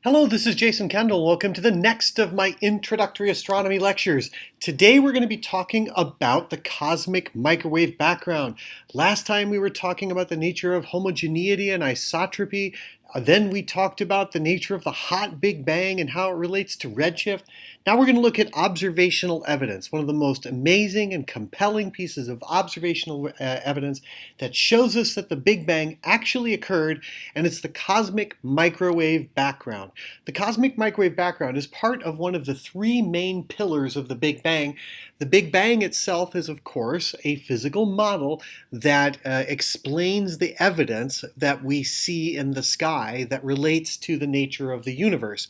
Hello, this is Jason Kendall. Welcome to the next of my introductory astronomy lectures. Today we're going to be talking about the cosmic microwave background. Last time we were talking about the nature of homogeneity and isotropy. Then we talked about the nature of the hot Big Bang and how it relates to redshift. Now we're going to look at observational evidence, one of the most amazing and compelling pieces of observational evidence that shows us that the Big Bang actually occurred, and it's the cosmic microwave background. The cosmic microwave background is part of one of the three main pillars of the Big Bang. The Big Bang itself is, of course, a physical model that explains the evidence that we see in the sky that relates to the nature of the universe.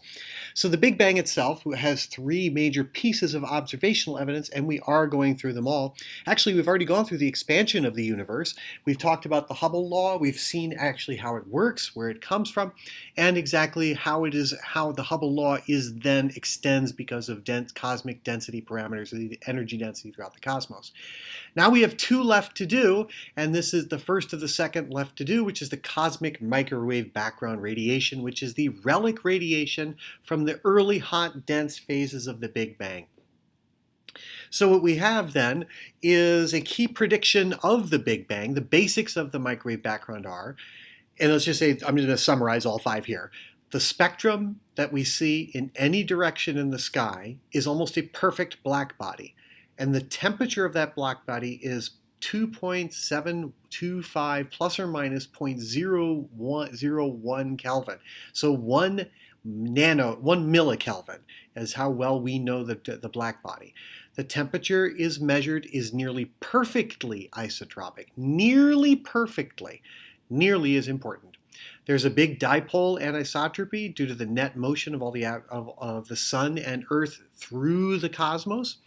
So the Big Bang itself has three major pieces of observational evidence, and we are going through them all. Actually, we've already gone through the expansion of the universe. We've talked about the Hubble law. We've seen actually how it works, where it comes from, and exactly how the Hubble law is then extends because of cosmic density parameters, the energy density throughout the cosmos. Now we have two left to do, and this is the first of the second left to do, which is the cosmic microwave background radiation, which is the relic radiation from the early hot dense phases of the Big Bang. So what we have then is a key prediction of the Big Bang. The basics of the microwave background are, and let's just say, I'm going to summarize all five here. The spectrum that we see in any direction in the sky is almost a perfect black body. And the temperature of that black body is 2.725 plus or minus 0.0101 Kelvin. So 1 millikelvin is how well we know the black body. The temperature is measured is nearly perfectly isotropic. Nearly perfectly. Nearly is important. There's a big dipole anisotropy due to the net motion of all of the sun and Earth through the cosmos.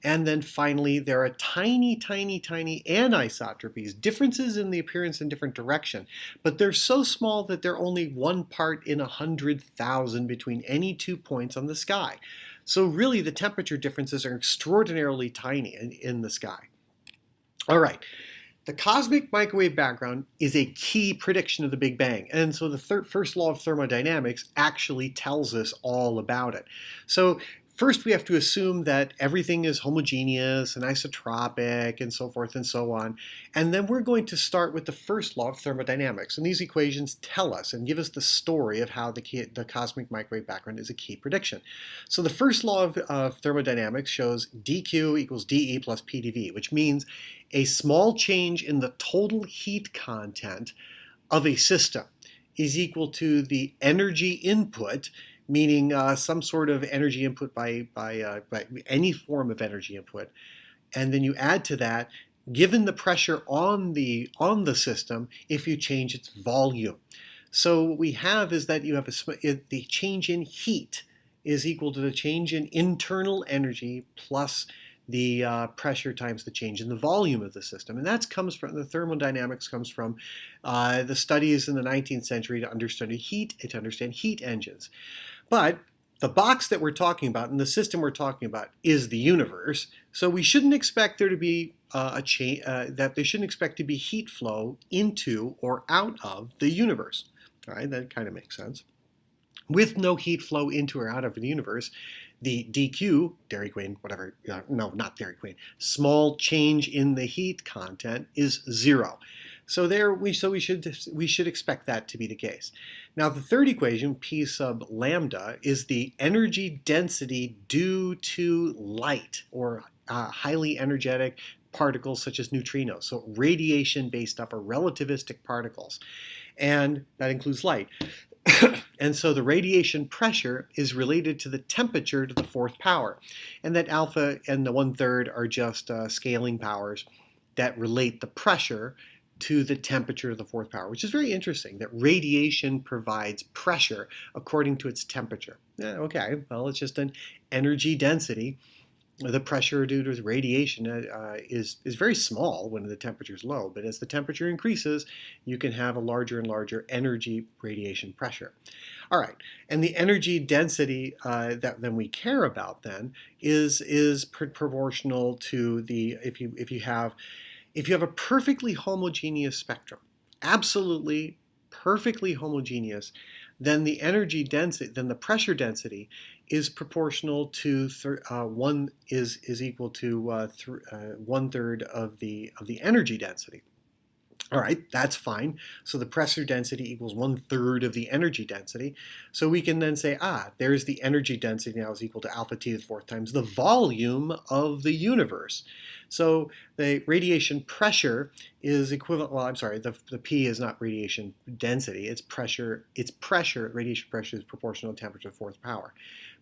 And then finally, there are tiny, tiny, tiny anisotropies, differences in the appearance in different direction, but they're so small that they're only 1 part in 100,000 between any 2 points on the sky. So really, the temperature differences are extraordinarily tiny in the sky. All right. The cosmic microwave background is a key prediction of the Big Bang, and so the first law of thermodynamics actually tells us all about it. So first we have to assume that everything is homogeneous and isotropic and so forth and so on, and then we're going to start with the first law of thermodynamics, and these equations tell us and give us the story of how the cosmic microwave background is a key prediction. So the first law of thermodynamics shows dq equals dE plus pdV, which means a small change in the total heat content of a system is equal to the energy input, meaning some sort of energy input by any form of energy input. And then you add to that, given the pressure on the system, if you change its volume. So what we have is that you have the change in heat is equal to the change in internal energy plus the pressure times the change in the volume of the system. And that comes from, the thermodynamics comes from the studies in the 19th century to understand heat engines. But the box that we're talking about and the system we're talking about is the universe. So we shouldn't expect there to be they shouldn't expect to be heat flow into or out of the universe. All right, that kind of makes sense. With no heat flow into or out of the universe, the dq, Dairy Queen, whatever, no, not Dairy Queen, small change in the heat content is 0. So we should expect that to be the case. Now the third equation, P sub lambda, is the energy density due to light or highly energetic particles such as neutrinos. So radiation based upper relativistic particles, and that includes light. And so the radiation pressure is related to the temperature to the fourth power. And that alpha and the 1/3 are just scaling powers that relate the pressure to the temperature of the fourth power, which is very interesting, that radiation provides pressure according to its temperature. Yeah, okay, well, it's just an energy density. The pressure due to radiation is very small when the temperature is low, but as the temperature increases, you can have a larger and larger energy radiation pressure. All right, and the energy density that then we care about then is proportional to the if you have a perfectly homogeneous spectrum, absolutely perfectly homogeneous, then the energy density, then the pressure density is proportional to one is equal to 1/3 of the energy density. All right, that's fine. So the pressure density equals 1/3 of the energy density. So we can then say, there's the energy density now is equal to alpha T to the fourth times the volume of the universe. So the radiation pressure is equivalent, well, I'm sorry, the P is not radiation density, it's pressure. Radiation pressure is proportional to temperature to the fourth power.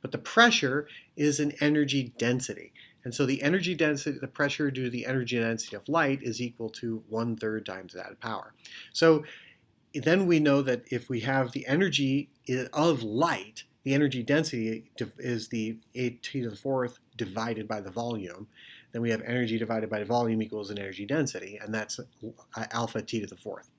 But the pressure is an energy density. And so the energy density, the pressure due to the energy density of light is equal to 1/3 times that power. So then we know that if we have the energy of light, the energy density is the 8 t to the fourth divided by the volume. Then we have energy divided by the volume equals an energy density, and that's alpha t to the fourth.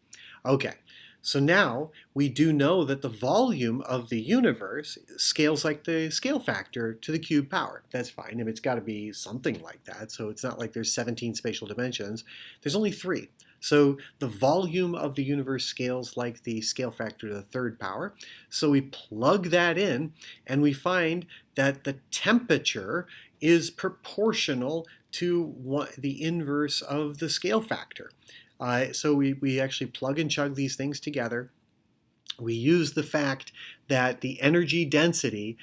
Okay, so now we do know that the volume of the universe scales like the scale factor to the cube power. That's fine. I mean, it's got to be something like that. So it's not like there's 17 spatial dimensions. There's only 3. So the volume of the universe scales like the scale factor to the third power. So we plug that in and we find that the temperature is proportional to the inverse of the scale factor. So we actually plug and chug these things together. We use the fact that the energy density,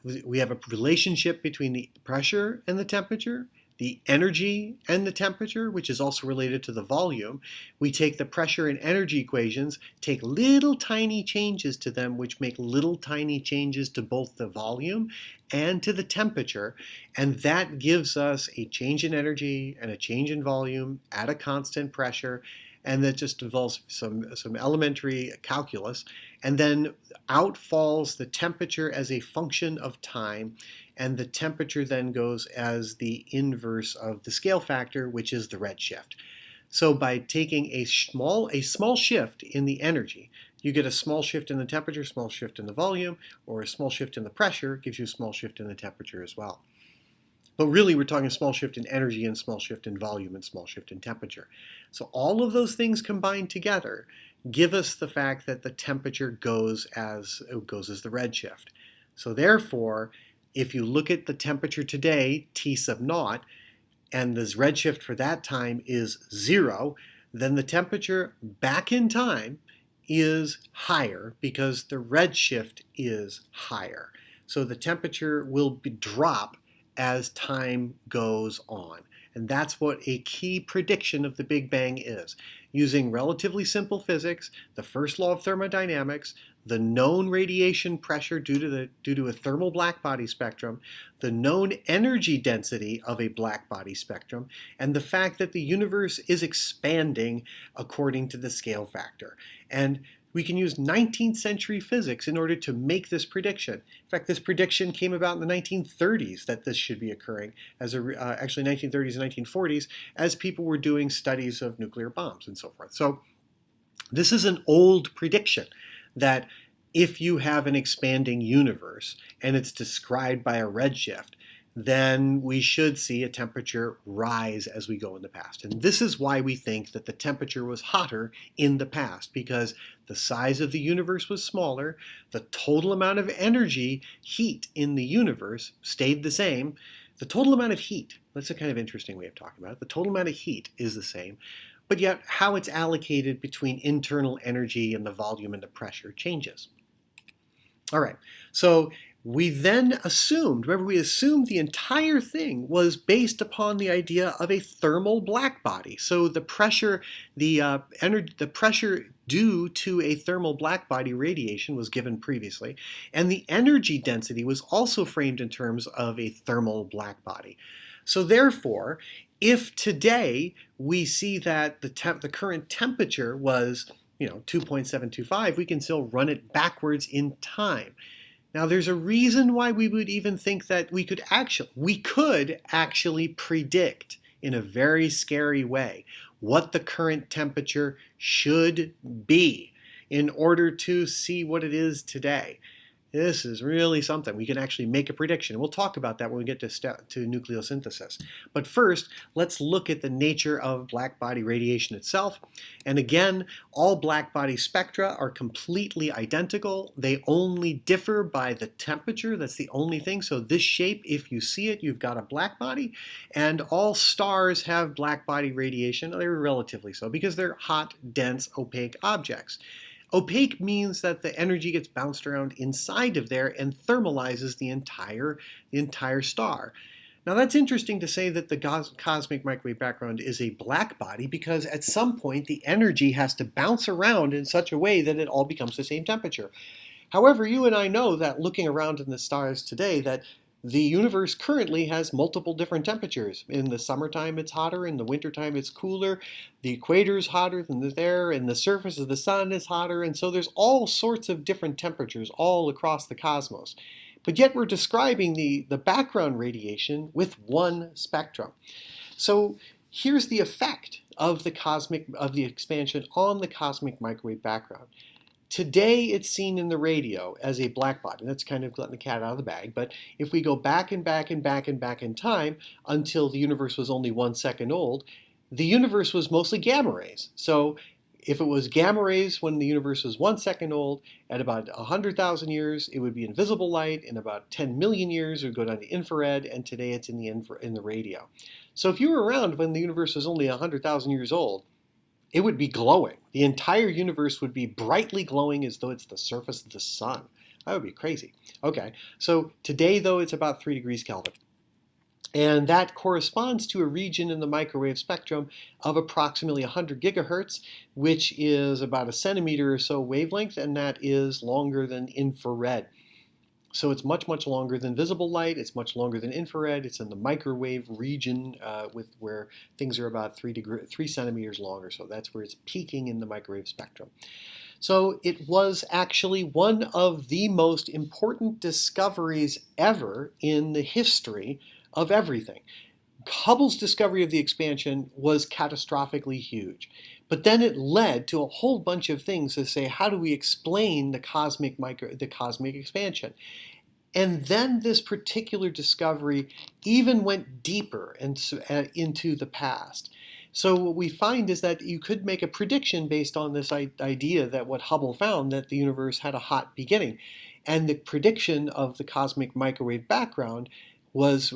we have a relationship between the pressure and the temperature, the energy and the temperature, which is also related to the volume. We take the pressure and energy equations, take little tiny changes to them, which make little tiny changes to both the volume and to the temperature, and that gives us a change in energy and a change in volume at a constant pressure, and that just involves some elementary calculus. And then out falls the temperature as a function of time, and the temperature then goes as the inverse of the scale factor, which is the redshift. So by taking a small shift in the energy, you get a small shift in the temperature, small shift in the volume, or a small shift in the pressure gives you a small shift in the temperature as well. But really, we're talking a small shift in energy and small shift in volume and small shift in temperature. So all of those things combined together give us the fact that the temperature goes as the redshift. So therefore, if you look at the temperature today, T sub naught, and this redshift for that time is 0, then the temperature back in time is higher because the redshift is higher. So the temperature will drop as time goes on. And that's what a key prediction of the Big Bang is. Using relatively simple physics, the first law of thermodynamics, the known radiation pressure due to a thermal blackbody spectrum, the known energy density of a blackbody spectrum, and the fact that the universe is expanding according to the scale factor. And we can use 19th century physics in order to make this prediction. In fact, this prediction came about in the 1930s that this should be occurring, actually 1930s and 1940s, as people were doing studies of nuclear bombs and so forth. So this is an old prediction that if you have an expanding universe and it's described by a redshift, then we should see a temperature rise as we go in the past. And this is why we think that the temperature was hotter in the past, because the size of the universe was smaller, the total amount of energy, heat in the universe stayed the same. The total amount of heat, that's a kind of interesting way of talking about it, the total amount of heat is the same, but yet how it's allocated between internal energy and the volume and the pressure changes. All right, so we then assumed the entire thing was based upon the idea of a thermal blackbody. So the pressure, the pressure due to a thermal blackbody radiation was given previously, and the energy density was also framed in terms of a thermal blackbody. So therefore, if today we see that the current temperature was 2.725, we can still run it backwards in time. Now, there's a reason why we would even think that we could actually predict in a very scary way what the current temperature should be in order to see what it is today. This is really something. We can actually make a prediction. We'll talk about that when we get to nucleosynthesis. But first, let's look at the nature of black body radiation itself. And again, all black body spectra are completely identical. They only differ by the temperature. That's the only thing. So this shape, if you see it, you've got a black body. And all stars have black body radiation. They're relatively so because they're hot, dense, opaque objects. Opaque means that the energy gets bounced around inside of there and thermalizes the entire star. Now that's interesting to say that the cosmic microwave background is a black body because at some point the energy has to bounce around in such a way that it all becomes the same temperature. However, you and I know that looking around in the stars today that the universe currently has multiple different temperatures. In the summertime it's hotter, in the wintertime it's cooler, the equator is hotter than there, and the surface of the sun is hotter, and so there's all sorts of different temperatures all across the cosmos. But yet we're describing the background radiation with one spectrum. So here's the effect of the expansion on the cosmic microwave background. Today it's seen in the radio as a black body. That's kind of letting the cat out of the bag. But if we go back and back and back and back in time until the universe was only 1 second old, the universe was mostly gamma rays. So if it was gamma rays when the universe was 1 second old, at about 100,000 years, it would be invisible light. In about 10 million years, it would go down to infrared, and today it's in the radio. So if you were around when the universe was only 100,000 years old, it would be glowing. The entire universe would be brightly glowing as though it's the surface of the sun. That would be crazy. Okay, so today though it's about 3 degrees Kelvin. And that corresponds to a region in the microwave spectrum of approximately 100 gigahertz, which is about a centimeter or so wavelength, and that is longer than infrared. So it's much, much longer than visible light. It's much longer than infrared. It's in the microwave region where things are about 3 centimeters longer. So that's where it's peaking in the microwave spectrum. So it was actually one of the most important discoveries ever in the history of everything. Hubble's discovery of the expansion was catastrophically huge. But then it led to a whole bunch of things to say, how do we explain the cosmic expansion? And then this particular discovery even went deeper into the past. So what we find is that you could make a prediction based on this idea that what Hubble found, that the universe had a hot beginning. And the prediction of the cosmic microwave background was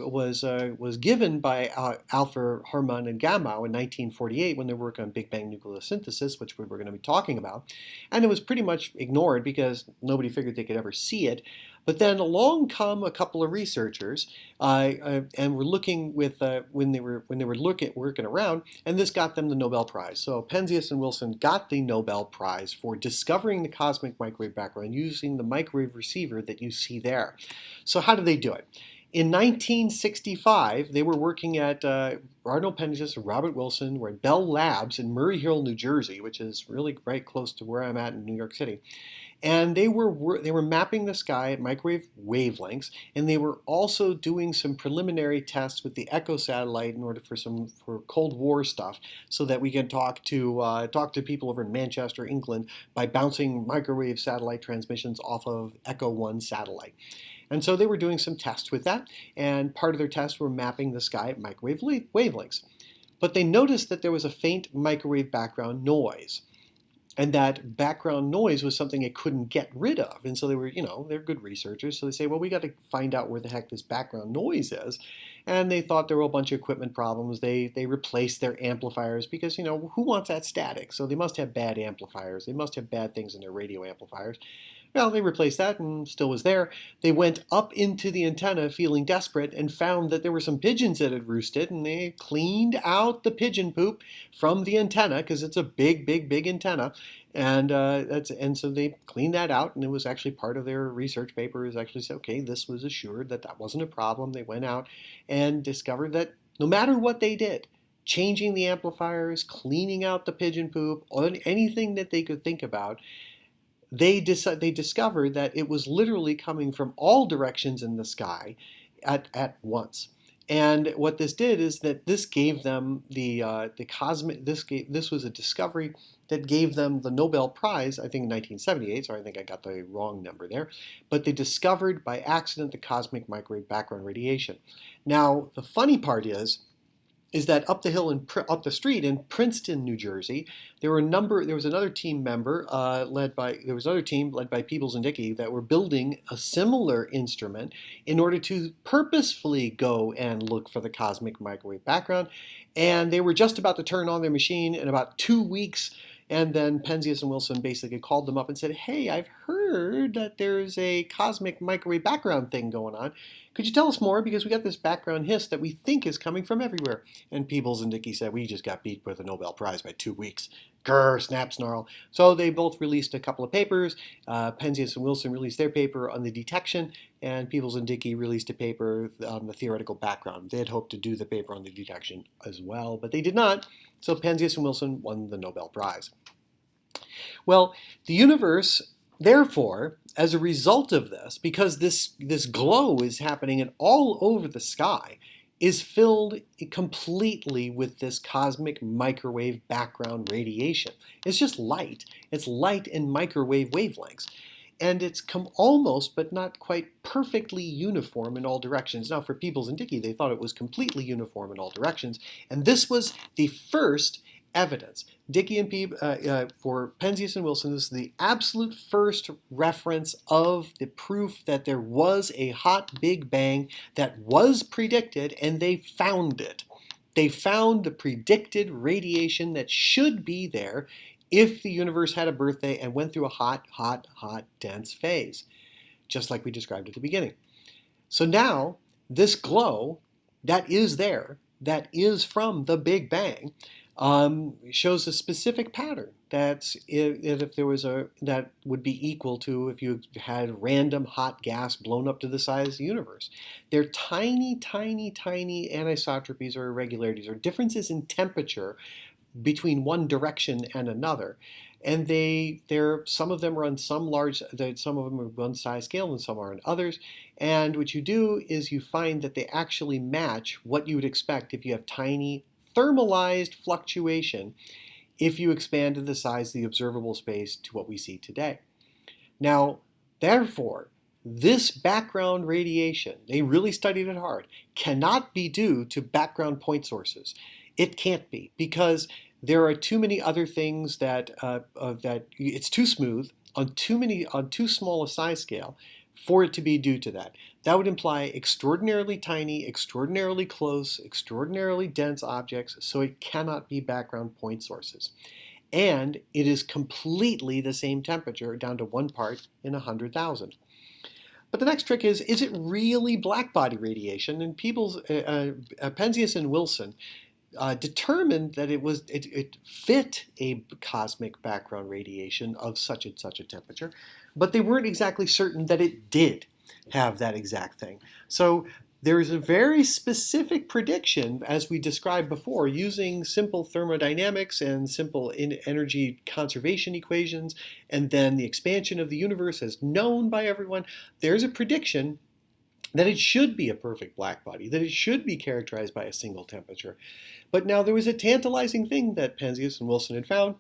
given by Alfred Hermann and Gamow in 1948 when they were working on Big Bang nucleosynthesis, which we were going to be talking about. And it was pretty much ignored because nobody figured they could ever see it. But then along come a couple of researchers, and were looking with when they were working around, and this got them the Nobel Prize. So Penzias and Wilson got the Nobel Prize for discovering the cosmic microwave background using the microwave receiver that you see there. So how did they do it? In 1965, they were working at Arnold Penzias and Robert Wilson were at Bell Labs in Murray Hill, New Jersey, which is really right close to where I'm at in New York City. And they were mapping the sky at microwave wavelengths, and they were also doing some preliminary tests with the Echo satellite in order for Cold War stuff, so that we can talk to people over in Manchester, England, by bouncing microwave satellite transmissions off of Echo 1 satellite. And so they were doing some tests with that, and part of their tests were mapping the sky at microwave wavelengths. But they noticed that there was a faint microwave background noise. And that background noise was something they couldn't get rid of. And so they were, they're good researchers. So they say, well, we got to find out where the heck this background noise is. And they thought there were a bunch of equipment problems. They replaced their amplifiers because, who wants that static? So they must have bad amplifiers. They must have bad things in their radio amplifiers. Well, they replaced that and still was there. They went up into the antenna feeling desperate and found that there were some pigeons that had roosted, and they cleaned out the pigeon poop from the antenna because it's a big, big, big antenna. And so they cleaned that out, and it was actually part of their research paper is actually said, okay, this was assured that wasn't a problem. They went out and discovered that no matter what they did, changing the amplifiers, cleaning out the pigeon poop, anything that they could think about, they discovered that it was literally coming from all directions in the sky at once. And what this did is that this gave them the cosmic. This was a discovery that gave them the Nobel Prize. I think in 1978. So I think I got the wrong number there. But they discovered by accident the cosmic microwave background radiation. Now the funny part is that up the hill and up the street in Princeton, New Jersey, there was another team member led by Peebles and Dickey that were building a similar instrument in order to purposefully go and look for the cosmic microwave background, and they were just about to turn on their machine in about 2 weeks. And then Penzias and Wilson basically called them up and said, "Hey, I've heard that there's a cosmic microwave background thing going on. Could you tell us more? Because we got this background hiss that we think is coming from everywhere." And Peebles and Dickey said, "We just got beat with a Nobel Prize by 2 weeks." Grr, snap, snarl. So they both released a couple of papers. Penzias and Wilson released their paper on the detection, and Peebles and Dickey released a paper on the theoretical background. They had hoped to do the paper on the detection as well, but they did not. So Penzias and Wilson won the Nobel Prize. Well, the universe, therefore, as a result of this, because this glow is happening all over the sky, is filled completely with this cosmic microwave background radiation. It's just light. It's light in microwave wavelengths. And it's almost, but not quite perfectly uniform in all directions. Now, for Peebles and Dickey, they thought it was completely uniform in all directions. And this was the first evidence. Dickey and for Penzias and Wilson, this is the absolute first reference of the proof that there was a hot Big Bang that was predicted, and they found it. They found the predicted radiation that should be there if the universe had a birthday and went through a hot, hot, hot, dense phase, just like we described at the beginning. So now, this glow that is there, that is from the Big Bang, shows a specific pattern that would be equal to if you had random hot gas blown up to the size of the universe. They're tiny, tiny, tiny anisotropies or irregularities or differences in temperature between one direction and another, and some of them are on some of them are one size scale and some are on others. And what you do is you find that they actually match what you would expect if you have tiny thermalized fluctuation if you expanded the size of the observable space to what we see today. Now, therefore, this background radiation, they really studied it hard, cannot be due to background point sources. It can't be, because there are too many other things that it's too smooth on too small a size scale for it to be due to that. That would imply extraordinarily tiny, extraordinarily close, extraordinarily dense objects, so it cannot be background point sources. And it is completely the same temperature down to 1 part in 100,000. But the next trick is it really blackbody radiation? And Penzias and Wilson determined that it fit a cosmic background radiation of such and such a temperature, but they weren't exactly certain that it did have that exact thing. So there is a very specific prediction, as we described before, using simple thermodynamics and simple energy conservation equations, and then the expansion of the universe as known by everyone. There's a prediction that it should be a perfect black body, that it should be characterized by a single temperature. But now there was a tantalizing thing that Penzias and Wilson had found,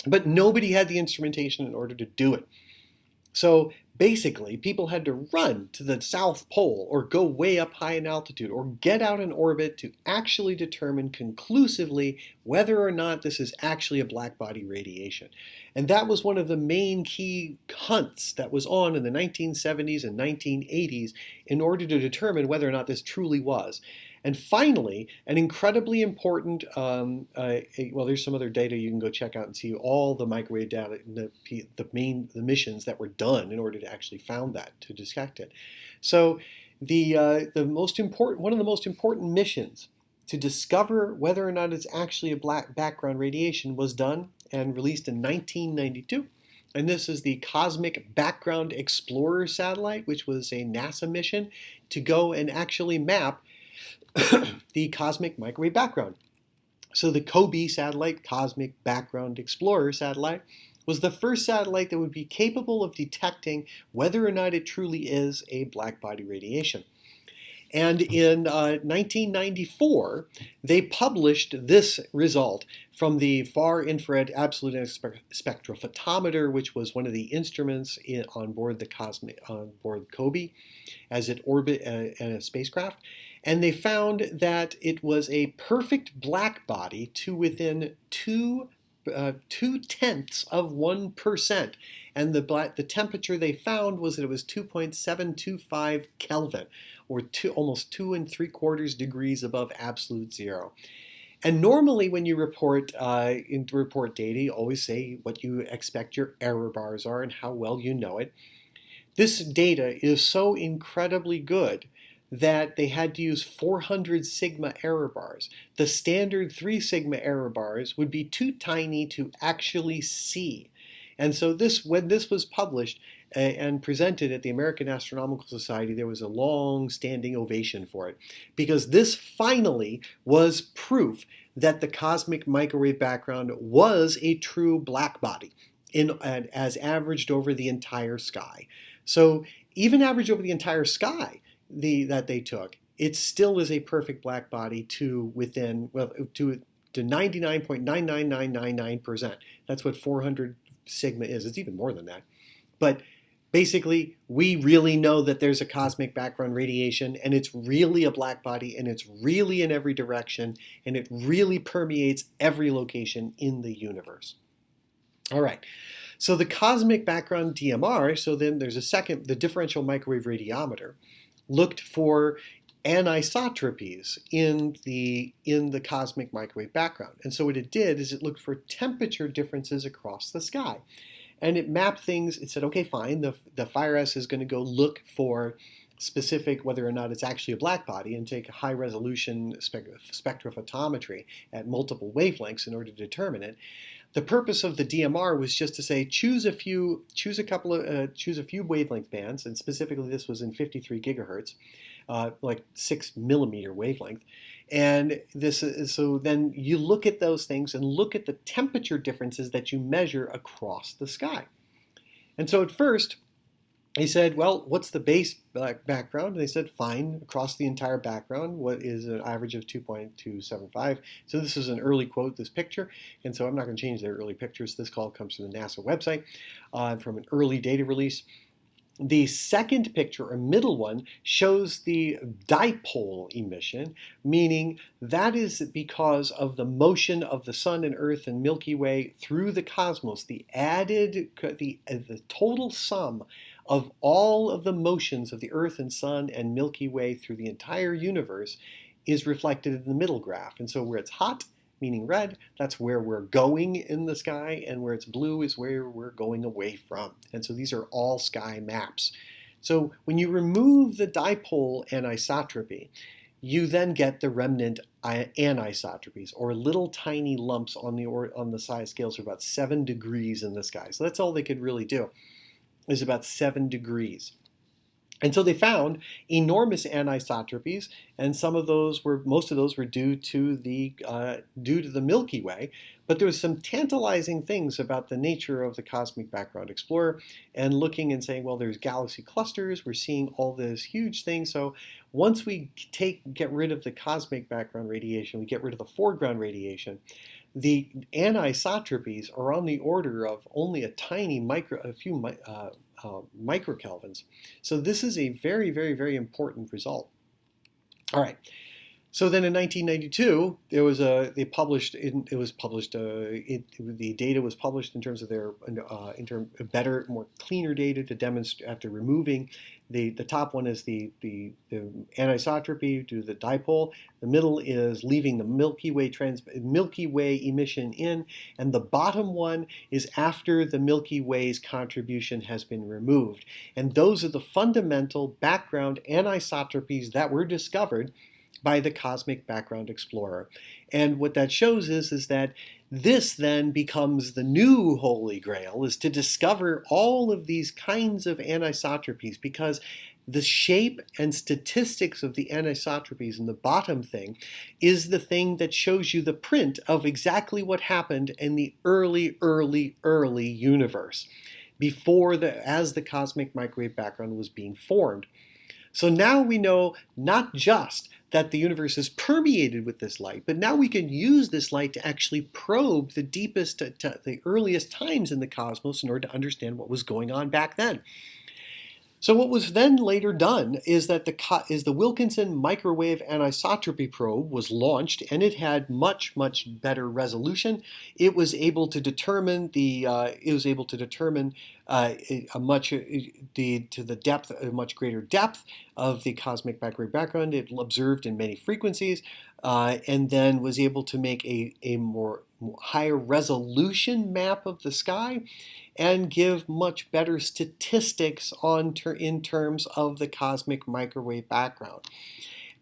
but nobody had the instrumentation in order to do it. So basically, people had to run to the South Pole or go way up high in altitude or get out in orbit to actually determine conclusively whether or not this is actually a black body radiation. And that was one of the main key hunts that was on in the 1970s and 1980s in order to determine whether or not this truly was. And finally, an incredibly important, there's some other data you can go check out and see all the microwave data, the missions that were done in order to actually found that, to detect it. So one of the most important missions to discover whether or not it's actually a black background radiation was done and released in 1992. And this is the Cosmic Background Explorer satellite, which was a NASA mission to go and actually map the cosmic microwave background. So the COBE satellite, Cosmic Background Explorer satellite, was the first satellite that would be capable of detecting whether or not it truly is a black body radiation. And in 1994, they published this result from the Far Infrared Absolute Spectrophotometer, which was one of the instruments on board COBE as it orbit in a spacecraft. And they found that it was a perfect black body to within 2/10 of 1%. And the temperature they found was that it was 2.725 Kelvin, or almost 2 3/4 degrees above absolute zero. And normally, when you report data, you always say what you expect your error bars are and how well you know it. This data is so incredibly good that they had to use 400 sigma error bars. The standard 3 sigma error bars would be too tiny to actually see. And so when this was published and presented at the American Astronomical Society, there was a long standing ovation for it, because this finally was proof that the cosmic microwave background was a true black body as averaged over the entire sky. So even averaged over the entire sky that they took, it still is a perfect black body to 99.99999%. That's what 400 sigma is. It's even more than that. But basically, we really know that there's a cosmic background radiation, and it's really a black body, and it's really in every direction, and it really permeates every location in the universe. All right. So the cosmic background DMR, so then there's a second, the differential microwave radiometer, looked for anisotropies in the cosmic microwave background. And so what it did is it looked for temperature differences across the sky. And it mapped things. It said, okay, fine, the FIRES is going to go look for specific whether or not it's actually a black body and take a high resolution spectrophotometry at multiple wavelengths in order to determine it. The purpose of the DMR was just to say choose a few wavelength bands, and specifically this was in 53 gigahertz, like 6 millimeter wavelength. And so then you look at those things and look at the temperature differences that you measure across the sky. And so at first, he said, well, what's the base background? And they said, fine, across the entire background, what is an average of 2.275? So this is an early quote, this picture, and so I'm not going to change their early pictures. This call comes from the NASA website, from an early data release. The second picture, or middle one, shows the dipole emission, meaning that is because of the motion of the Sun and Earth and Milky Way through the cosmos. The total sum of all of the motions of the Earth and Sun and Milky Way through the entire universe is reflected in the middle graph. And so where it's hot, meaning red, that's where we're going in the sky, and where it's blue is where we're going away from. And so these are all sky maps. So when you remove the dipole anisotropy, you then get the remnant anisotropies, or little tiny lumps on the size scales of about 7 degrees in the sky. So that's all they could really do, is about 7 degrees. And so they found enormous anisotropies, and most of those were due to the Milky Way. But there was some tantalizing things about the nature of the Cosmic Background Explorer, and looking and saying, well, there's galaxy clusters. We're seeing all this huge thing. So once we get rid of the cosmic background radiation, we get rid of the foreground radiation. The anisotropies are on the order of only a few microkelvins. So this is a very, very, very important result. All right. So then in 1992, the data was published in terms of their better, more cleaner data to demonstrate after removing the top one is the anisotropy due to the dipole. The middle is leaving the Milky Way emission in, and the bottom one is after the Milky Way's contribution has been removed. And those are the fundamental background anisotropies that were discovered by the Cosmic Background Explorer. And what that shows is that this then becomes the new holy grail, is to discover all of these kinds of anisotropies, because the shape and statistics of the anisotropies in the bottom thing is the thing that shows you the print of exactly what happened in the early universe, as the cosmic microwave background was being formed. So now we know not just that the universe is permeated with this light, but now we can use this light to actually probe the deepest, the earliest times in the cosmos in order to understand what was going on back then. So what was then later done is that the Wilkinson Microwave Anisotropy Probe was launched, and it had much better resolution. It was able to determine a much greater depth of the cosmic microwave background. It observed in many frequencies, and then was able to make a more higher resolution map of the sky, and give much better statistics in terms of the cosmic microwave background.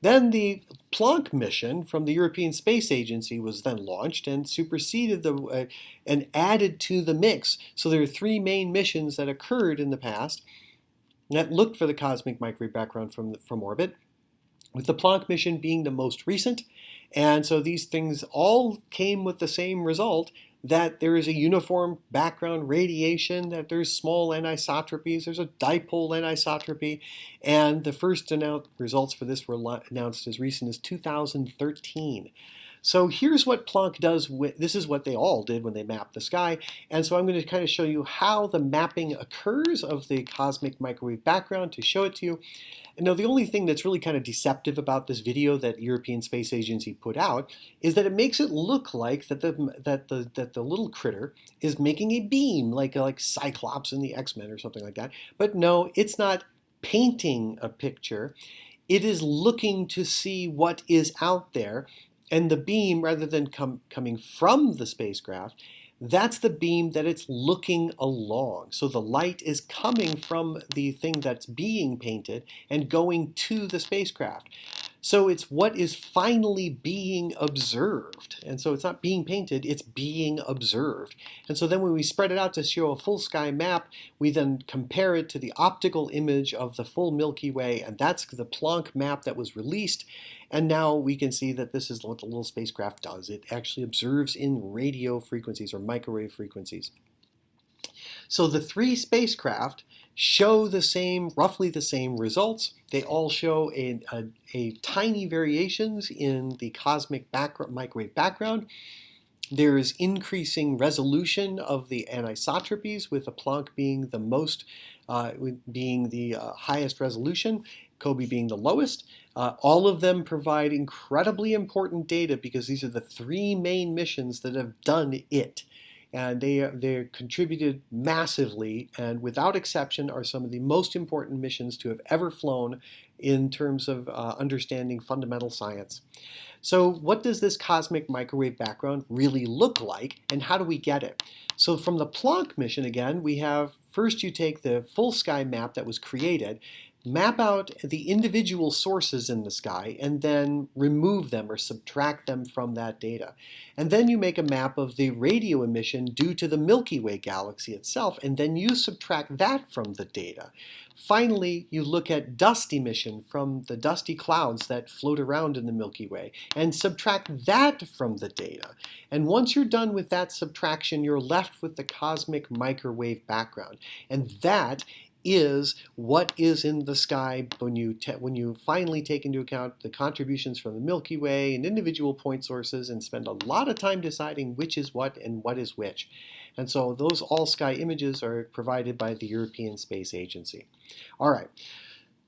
Then the Planck mission from the European Space Agency was then launched and superseded and added to the mix. So there are three main missions that occurred in the past that looked for the cosmic microwave background from orbit, with the Planck mission being the most recent. And so these things all came with the same result, that there is a uniform background radiation, that there's small anisotropies, there's a dipole anisotropy, and the first results for this were announced as recent as 2013. So here's what Planck does. This is what they all did when they mapped the sky. And so I'm going to kind of show you how the mapping occurs of the cosmic microwave background to show it to you. And now the only thing that's really kind of deceptive about this video that European Space Agency put out is that it makes it look like that the little critter is making a beam, like Cyclops in the X-Men or something like that. But no, it's not painting a picture. It is looking to see what is out there. And the beam, rather than coming from the spacecraft, that's the beam that it's looking along. So the light is coming from the thing that's being painted and going to the spacecraft. So it's what is finally being observed. And so it's not being painted, it's being observed. And so then when we spread it out to show a full sky map, we then compare it to the optical image of the full Milky Way, and that's the Planck map that was released. And now we can see that this is what the little spacecraft does. It actually observes in radio frequencies or microwave frequencies. So the three spacecraft show roughly the same results. They all show a tiny variations in the cosmic microwave background. There is increasing resolution of the anisotropies, with the Planck being the highest resolution, COBE being the lowest. All of them provide incredibly important data because these are the three main missions that have done it. And they contributed massively, and without exception are some of the most important missions to have ever flown in terms of understanding fundamental science. So what does this cosmic microwave background really look like, and how do we get it? So from the Planck mission, again, we have, first you take the full sky map that was created, map out the individual sources in the sky, and then remove them or subtract them from that data. And then you make a map of the radio emission due to the Milky Way galaxy itself, and then you subtract that from the data. Finally, you look at dust emission from the dusty clouds that float around in the Milky Way, and subtract that from the data. And once you're done with that subtraction, you're left with the cosmic microwave background. And that is what is in the sky when you finally take into account the contributions from the Milky Way and individual point sources, and spend a lot of time deciding which is what and what is which. And so those all-sky images are provided by the European Space Agency. All right.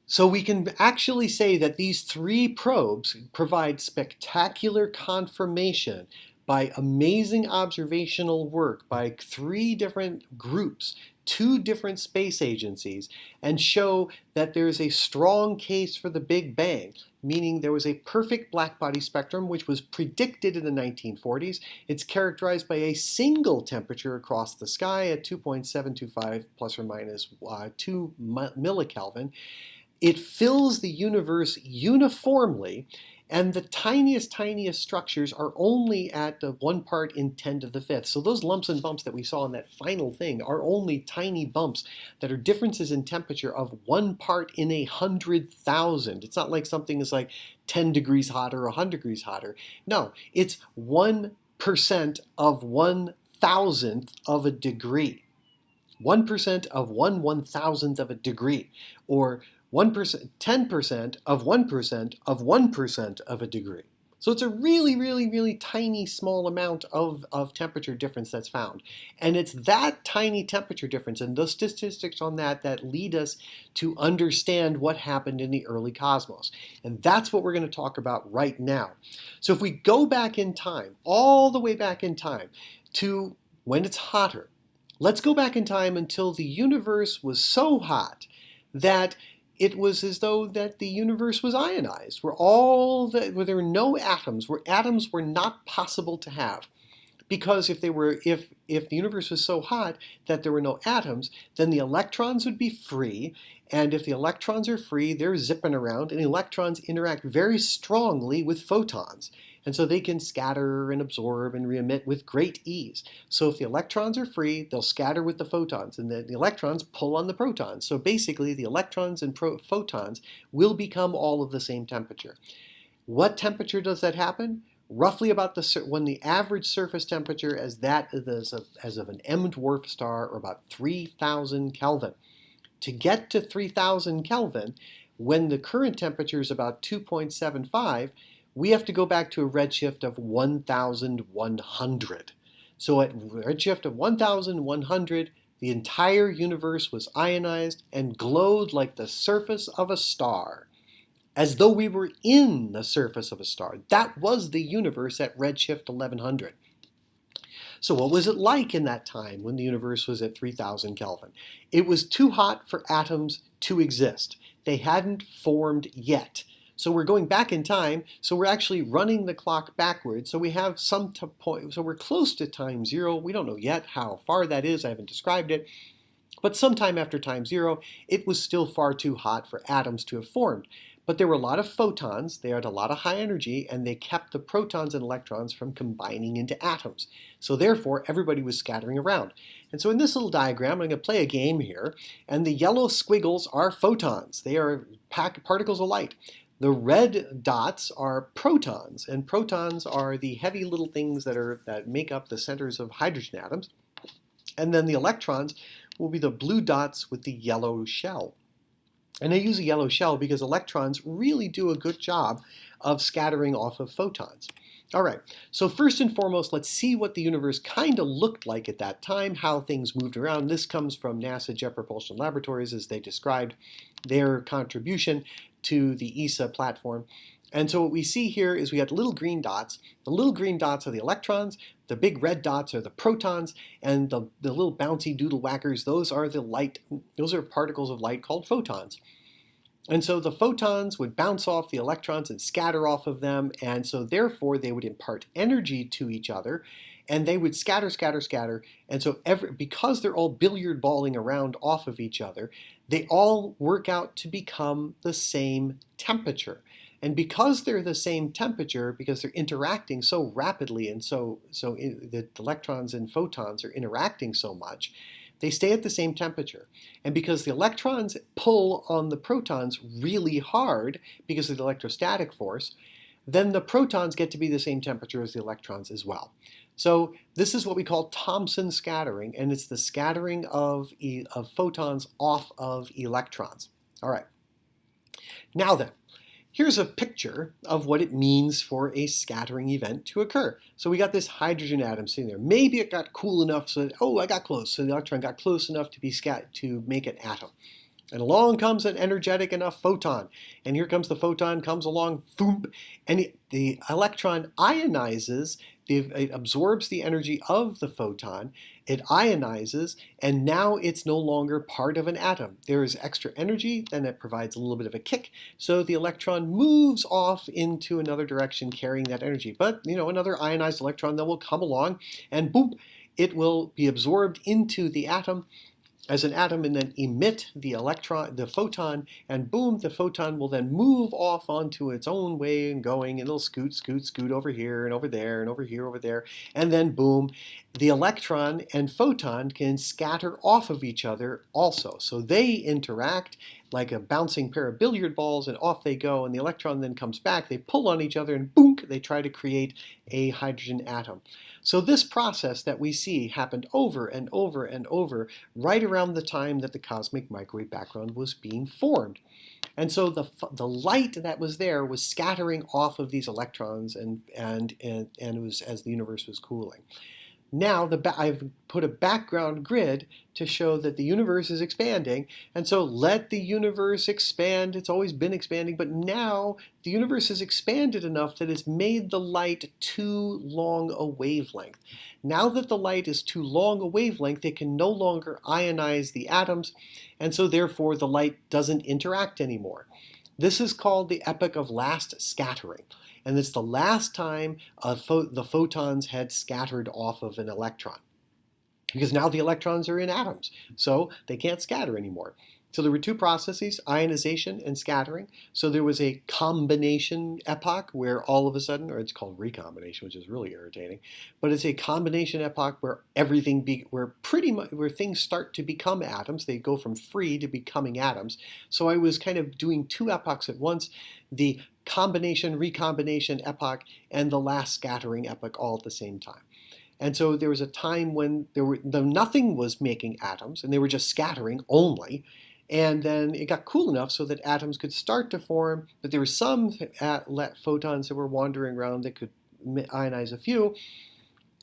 So we can actually say that these three probes provide spectacular confirmation by amazing observational work by three different groups, two different space agencies, and show that there is a strong case for the Big Bang, meaning there was a perfect blackbody spectrum which was predicted in the 1940s. It's characterized by a single temperature across the sky at 2.725 plus or minus 2 millikelvin. It fills the universe uniformly, and the tiniest structures are only at 1 part in 10 to the fifth. So those lumps and bumps that we saw in that final thing are only tiny bumps that are differences in temperature of 1 part in 100,000. It's not like something is like 10 degrees hotter or 100 degrees hotter. No, it's 1% of 1,000th of a degree. 1% of 1/1000th of a degree, or 1%, 10% of 1% of 1% of a degree. So it's a really, really, really tiny, small amount of temperature difference that's found. And it's that tiny temperature difference and those statistics on that that lead us to understand what happened in the early cosmos. And that's what we're going to talk about right now. So if we go back in time, all the way back in time to when it's hotter, let's go back in time until the universe was so hot that it was as though that the universe was ionized, where there were no atoms, where atoms were not possible to have. Because if the universe was so hot that there were no atoms, then the electrons would be free, and if the electrons are free, they're zipping around, and electrons interact very strongly with photons. And so they can scatter and absorb and re-emit with great ease. So if the electrons are free, they'll scatter with the photons, and the electrons pull on the protons. So basically, the electrons and photons will become all of the same temperature. What temperature does that happen? Roughly about when the average surface temperature as of an M dwarf star, or about 3000 Kelvin. To get to 3000 Kelvin, when the current temperature is about 2.75, we have to go back to a redshift of 1100. So at redshift of 1100, the entire universe was ionized and glowed like the surface of a star, as though we were in the surface of a star. That was the universe at redshift 1100. So what was it like in that time when the universe was at 3000 Kelvin? It was too hot for atoms to exist. They hadn't formed yet. So we're going back in time, so we're actually running the clock backwards. So we have some point, so we're close to time zero. We don't know yet how far that is. I haven't described it. But sometime after time zero, it was still far too hot for atoms to have formed. But there were a lot of photons, they had a lot of high energy, and they kept the protons and electrons from combining into atoms. So therefore, everybody was scattering around. And so in this little diagram, I'm going to play a game here, and the yellow squiggles are photons. They are particles of light. The red dots are protons, and protons are the heavy little things that make up the centers of hydrogen atoms. And then the electrons will be the blue dots with the yellow shell. And I use a yellow shell because electrons really do a good job of scattering off of photons. All right, so first and foremost, let's see what the universe kind of looked like at that time, how things moved around. This comes from NASA Jet Propulsion Laboratories as they described their contribution to the ESA platform. And so what we see here is we have little green dots. The little green dots are the electrons, the big red dots are the protons, and the little bouncy doodle whackers, those are particles of light called photons. And so the photons would bounce off the electrons and scatter off of them, and so therefore they would impart energy to each other, and they would scatter, scatter, scatter, and so because they're all billiard balling around off of each other, they all work out to become the same temperature. And because they're the same temperature, because they're interacting so rapidly and the electrons and photons are interacting so much, they stay at the same temperature. And because the electrons pull on the protons really hard because of the electrostatic force, then the protons get to be the same temperature as the electrons as well. So this is what we call Thomson scattering, and it's the scattering of photons off of electrons. All right. Now then, here's a picture of what it means for a scattering event to occur. So we got this hydrogen atom sitting there. Maybe it got cool enough so that, I got close. So the electron got close enough to make an atom. And along comes an energetic enough photon. And here comes the photon, comes along, boom, and the electron ionizes, it absorbs the energy of the photon, it ionizes, and now it's no longer part of an atom. There is extra energy, then it provides a little bit of a kick, so the electron moves off into another direction carrying that energy. But, another ionized electron then will come along, and boom, it will be absorbed into the atom as an atom and then emit the photon, and boom, the photon will then move off onto its own way and going, and it'll scoot over here and over there and over here, over there, and then boom, the electron and photon can scatter off of each other also. So they interact like a bouncing pair of billiard balls, and off they go, and the electron then comes back. They pull on each other, and boom, they try to create a hydrogen atom. So this process that we see happened over and over and over right around the time that the cosmic microwave background was being formed. And so the light that was there was scattering off of these electrons, and it was as the universe was cooling. Now I've put a background grid to show that the universe is expanding, and so let the universe expand. It's always been expanding, but now the universe has expanded enough that it's made the light too long a wavelength. Now that the light is too long a wavelength, it can no longer ionize the atoms, and so therefore the light doesn't interact anymore. This is called the epoch of last scattering. And it's the last time the photons had scattered off of an electron. Because now the electrons are in atoms, so they can't scatter anymore. So there were two processes, ionization and scattering. So there was a combination epoch where all of a sudden, or it's called recombination, which is really irritating, but it's a combination epoch where where things start to become atoms. They go from free to becoming atoms. So I was kind of doing two epochs at once, the combination, recombination epoch, and the last scattering epoch all at the same time. And so there was a time when nothing was making atoms, and they were just scattering only. And then it got cool enough so that atoms could start to form, but there were some photons that were wandering around that could ionize a few.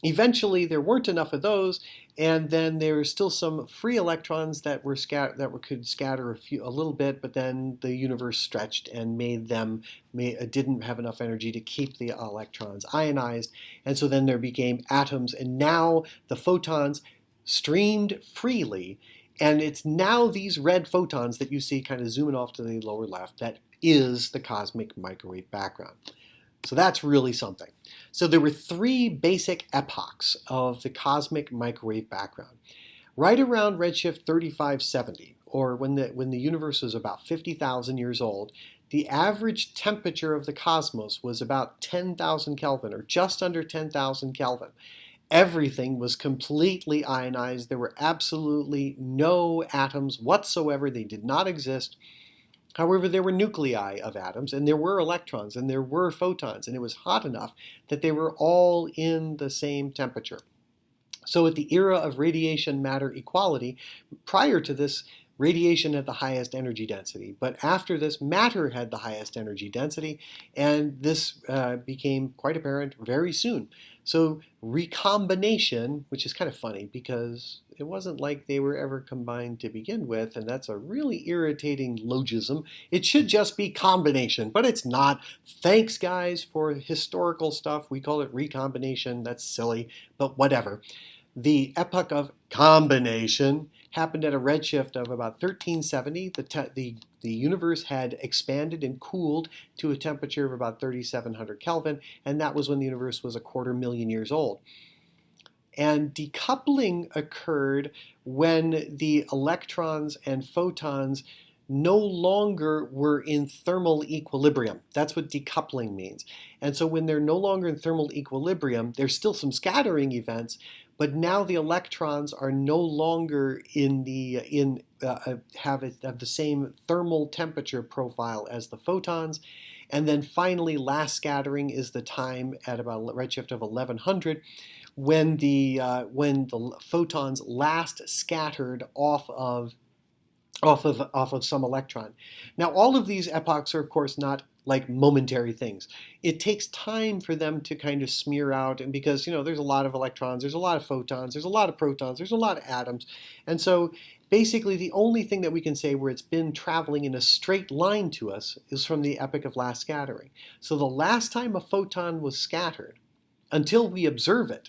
Eventually, there weren't enough of those, and then there were still some free electrons that could scatter a little bit, but then the universe stretched and didn't have enough energy to keep the electrons ionized, and so then there became atoms, and now the photons streamed freely, and it's now these red photons that you see kind of zooming off to the lower left that is the cosmic microwave background. So that's really something. So there were three basic epochs of the cosmic microwave background. Right around redshift 3570, or when the universe was about 50,000 years old, the average temperature of the cosmos was about 10,000 Kelvin, or just under 10,000 Kelvin. Everything was completely ionized. There were absolutely no atoms whatsoever. They did not exist. However, there were nuclei of atoms, and there were electrons, and there were photons, and it was hot enough that they were all in the same temperature. So at the era of radiation matter equality, prior to this, radiation had the highest energy density, but after this, matter had the highest energy density, and this became quite apparent very soon. So recombination, which is kind of funny because it wasn't like they were ever combined to begin with, and that's a really irritating logism. It should just be combination, but it's not. Thanks, guys, for historical stuff. We call it recombination. That's silly, but whatever. The epoch of combination happened at a redshift of about 1370. The universe had expanded and cooled to a temperature of about 3700 Kelvin, and that was when the universe was 250,000 years old. And decoupling occurred when the electrons and photons no longer were in thermal equilibrium. That's what decoupling means. And so when they're no longer in thermal equilibrium, there's still some scattering events, but now the electrons are no longer have the same thermal temperature profile as the photons. And then finally, last scattering is the time at about a redshift of 1100 when the photons last scattered off of some electron. Now, all of these epochs are, of course, not like momentary things. It takes time for them to kind of smear out, and because there's a lot of electrons, there's a lot of photons, there's a lot of protons, there's a lot of atoms, and so basically the only thing that we can say where it's been traveling in a straight line to us is from the epoch of last scattering. So the last time a photon was scattered, until we observe it,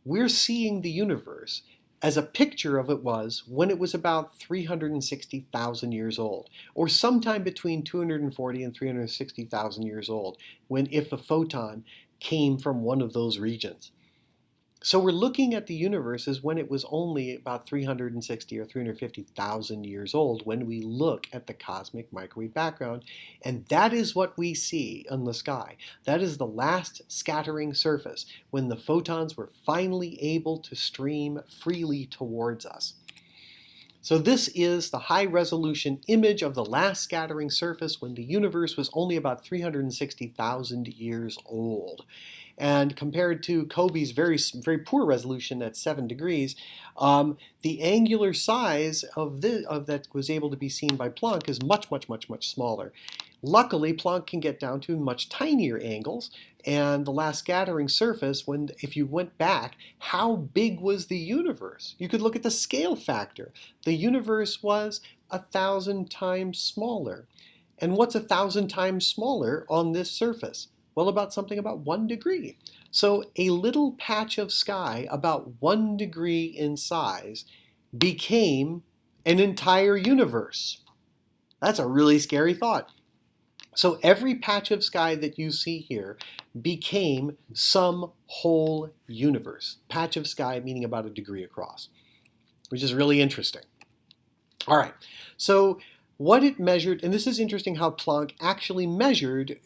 we're seeing the universe as a picture of it was when it was about 360,000 years old, or sometime between 240 and 360,000 years old, if a photon came from one of those regions. So we're looking at the universe as when it was only about 360 or 350,000 years old when we look at the cosmic microwave background, and that is what we see in the sky. That is the last scattering surface when the photons were finally able to stream freely towards us. So this is the high-resolution image of the last scattering surface when the universe was only about 360,000 years old. And compared to COBE's very poor resolution at 7 degrees, the angular size of that was able to be seen by Planck is much, much, much, much smaller. Luckily, Planck can get down to much tinier angles, and the last scattering surface, if you went back, how big was the universe? You could look at the scale factor. The universe was 1,000 times smaller. And what's 1,000 times smaller on this surface? Well, something about 1 degree. So a little patch of sky about 1 degree in size became an entire universe. That's a really scary thought. So every patch of sky that you see here became some whole universe. Patch of sky meaning about 1 degree across, which is really interesting. All right, so what it measured, and this is interesting how Planck actually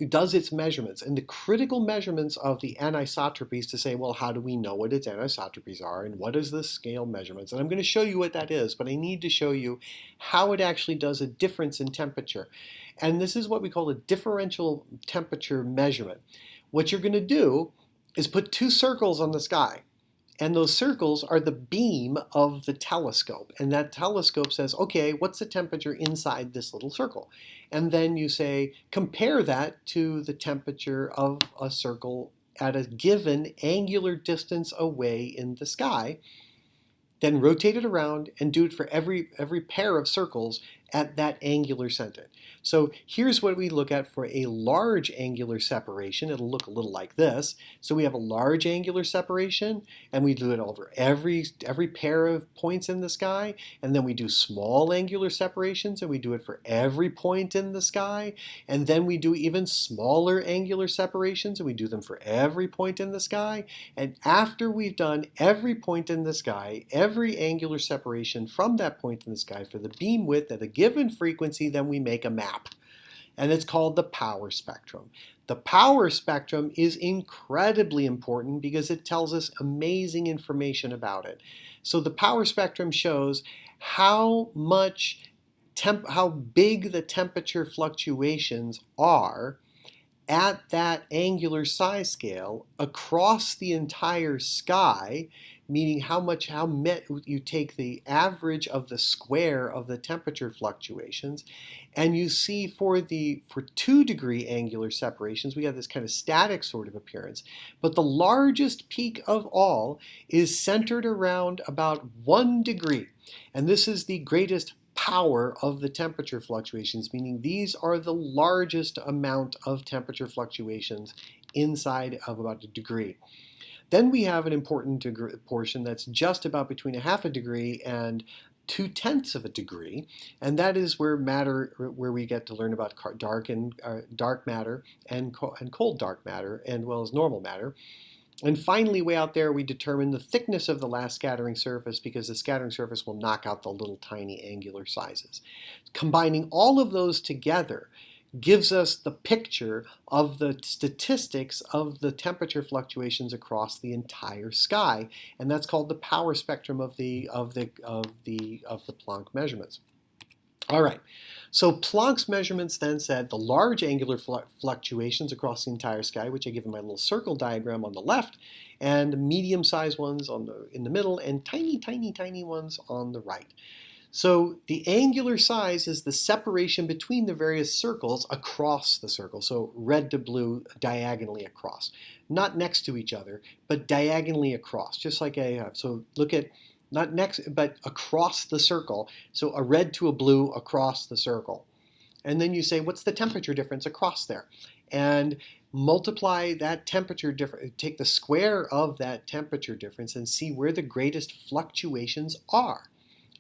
does its measurements, and the critical measurements of the anisotropies to say, well, how do we know what its anisotropies are, and what is the scale measurements? And I'm going to show you what that is, but I need to show you how it actually does a difference in temperature. And this is what we call a differential temperature measurement. What you're going to do is put 2 circles on the sky. And those circles are the beam of the telescope. And that telescope says, okay, what's the temperature inside this little circle? And then you say, compare that to the temperature of a circle at a given angular distance away in the sky. Then rotate it around and do it for every pair of circles at that angular center. So here's what we look at for a large angular separation. It'll look a little like this. So we have a large angular separation, and we do it over every pair of points in the sky, and then we do small angular separations, and we do it for every point in the sky, and then we do even smaller angular separations, and we do them for every point in the sky. And after we've done every point in the sky, every angular separation from that point in the sky for the beam width at a given frequency, then we make a map. And it's called the power spectrum. The power spectrum is incredibly important because it tells us amazing information about it. So the power spectrum shows how big the temperature fluctuations are at that angular size scale across the entire sky, meaning you take the average of the square of the temperature fluctuations, and you see for 2 degree angular separations, we have this kind of static sort of appearance, but the largest peak of all is centered around about 1 degree, and this is the greatest power of the temperature fluctuations, meaning these are the largest amount of temperature fluctuations inside of about 1 degree. Then we have an important portion that's just about between 1/2 degree and 2/10 degree, and that is where we get to learn about dark matter and cold dark matter, as well as normal matter. And finally, way out there, we determine the thickness of the last scattering surface because the scattering surface will knock out the little tiny angular sizes. Combining all of those together gives us the picture of the statistics of the temperature fluctuations across the entire sky, and that's called the power spectrum of the Planck measurements. All right, so Planck's measurements then said the large angular fluctuations across the entire sky, which I give in my little circle diagram on the left, and medium-sized ones in the middle, and tiny, tiny, tiny ones on the right. So the angular size is the separation between the various circles across the circle, so red to blue diagonally across. Not next to each other, but diagonally across, just like so look at not next, but across the circle. So a red to a blue across the circle. And then you say, what's the temperature difference across there? And multiply that temperature difference, take the square of that temperature difference and see where the greatest fluctuations are.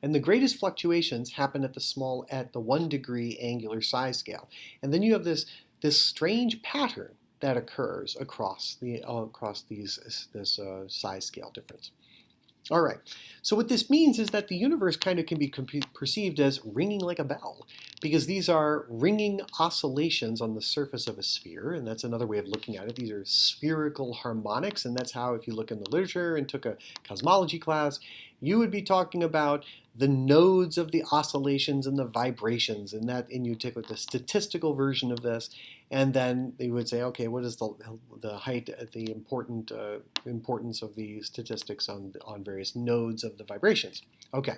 And the greatest fluctuations happen at the 1 degree angular size scale. And then you have this strange pattern that occurs across this size scale difference. All right, so what this means is that the universe kind of can be perceived as ringing like a bell, because these are ringing oscillations on the surface of a sphere, and that's another way of looking at it. These are spherical harmonics, and that's how, if you look in the literature and took a cosmology class, you would be talking about the nodes of the oscillations and the vibrations, and you take the statistical version of this, and then they would say, okay, what is the height, the importance of the statistics on various nodes of the vibrations? Okay,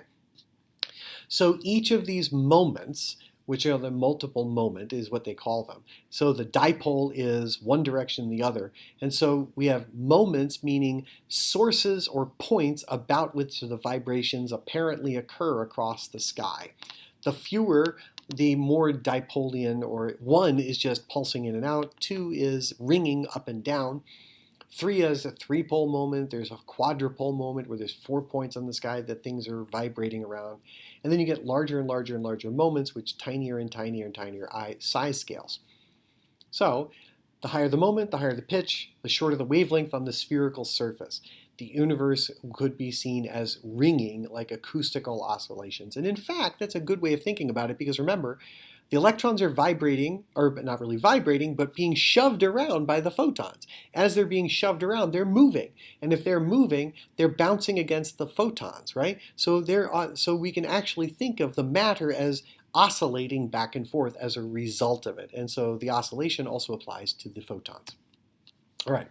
so each of these moments, which are the multiple moment, is what they call them. So the dipole is one direction, the other. And so we have moments, meaning sources or points about which the vibrations apparently occur across the sky. The fewer, the more dipolean, or 1 is just pulsing in and out, 2 is ringing up and down, 3 is a 3-pole moment, there's a quadrupole moment where there's 4 points on the sky that things are vibrating around, and then you get larger and larger and larger moments, which tinier and tinier and tinier size scales. So the higher the moment, the higher the pitch, the shorter the wavelength on the spherical surface. The universe could be seen as ringing like acoustical oscillations. And in fact, that's a good way of thinking about it, because remember, the electrons are vibrating, or not really vibrating, but being shoved around by the photons. As they're being shoved around, they're moving. And if they're moving, they're bouncing against the photons, right? So we can actually think of the matter as oscillating back and forth as a result of it. And so the oscillation also applies to the photons. All right.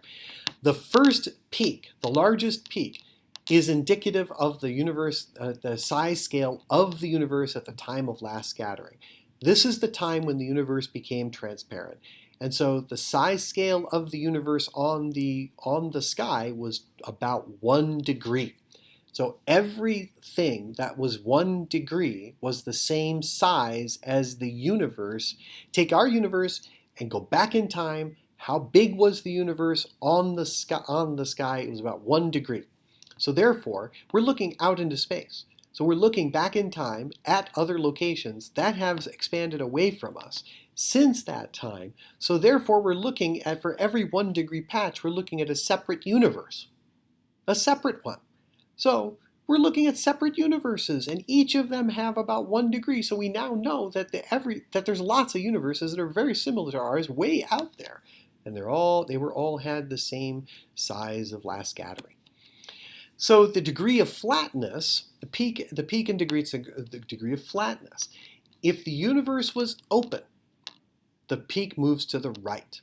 The first peak, the largest peak, is indicative of the universe, the size scale of the universe at the time of last scattering. This is the time when the universe became transparent. And so the size scale of the universe on the sky was about 1 degree. So everything that was 1 degree was the same size as the universe. Take our universe and go back in time. How big was the universe on the sky? It was about 1 degree. So therefore, we're looking out into space. So we're looking back in time at other locations that have expanded away from us since that time. So therefore, we're looking at, for every 1 degree patch, we're looking at a separate universe, a separate one. So we're looking at separate universes, and each of them have about 1 degree. So we now know that there's lots of universes that are very similar to ours way out there, and they all had the same size of last scattering. So the degree of flatness, the peak and degree, the degree of flatness. If the universe was open, the peak moves to the right.